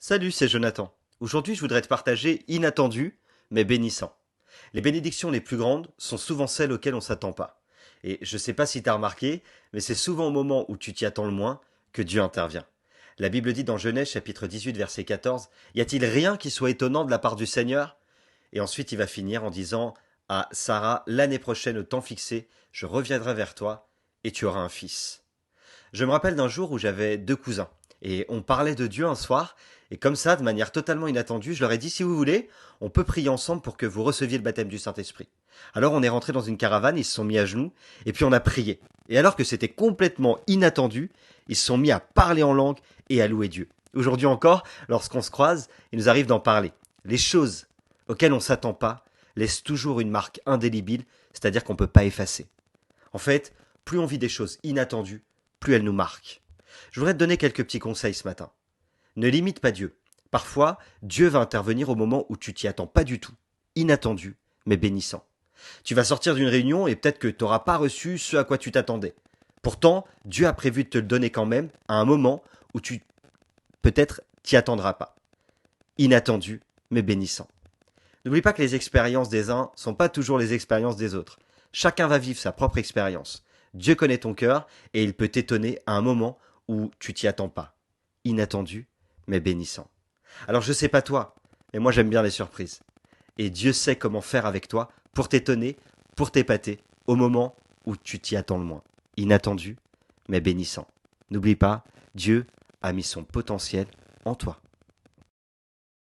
Salut, c'est Jonathan. Aujourd'hui, je voudrais te partager inattendu, mais bénissant. Les bénédictions les plus grandes sont souvent celles auxquelles on s'attend pas. Et je sais pas si tu as remarqué, mais c'est souvent au moment où tu t'y attends le moins que Dieu intervient. La Bible dit dans Genèse chapitre 18 verset 14, y a-t-il rien qui soit étonnant de la part du Seigneur? Et ensuite il va finir en disant à Sarah, l'année prochaine au temps fixé, je reviendrai vers toi et tu auras un fils. Je me rappelle d'un jour où j'avais deux cousins. Et on parlait de Dieu un soir, et comme ça, de manière totalement inattendue, je leur ai dit, si vous voulez, on peut prier ensemble pour que vous receviez le baptême du Saint-Esprit. Alors on est rentré dans une caravane, ils se sont mis à genoux, et puis on a prié. Et alors que c'était complètement inattendu, ils se sont mis à parler en langue et à louer Dieu. Aujourd'hui encore, lorsqu'on se croise, il nous arrive d'en parler. Les choses auxquelles on ne s'attend pas laissent toujours une marque indélébile, c'est-à-dire qu'on ne peut pas effacer. En fait, plus on vit des choses inattendues, plus elles nous marquent. Je voudrais te donner quelques petits conseils ce matin. Ne limite pas Dieu. Parfois, Dieu va intervenir au moment où tu t'y attends pas du tout. Inattendu, mais bénissant. Tu vas sortir d'une réunion et peut-être que tu n'auras pas reçu ce à quoi tu t'attendais. Pourtant, Dieu a prévu de te le donner quand même à un moment où tu peut-être t'y attendras pas. Inattendu, mais bénissant. N'oublie pas que les expériences des uns sont pas toujours les expériences des autres. Chacun va vivre sa propre expérience. Dieu connaît ton cœur et il peut t'étonner à un moment où tu t'y attends pas. Inattendu, mais bénissant. Alors je sais pas toi, mais moi j'aime bien les surprises. Et Dieu sait comment faire avec toi pour t'étonner, pour t'épater, au moment où tu t'y attends le moins. Inattendu, mais bénissant. N'oublie pas, Dieu a mis son potentiel en toi.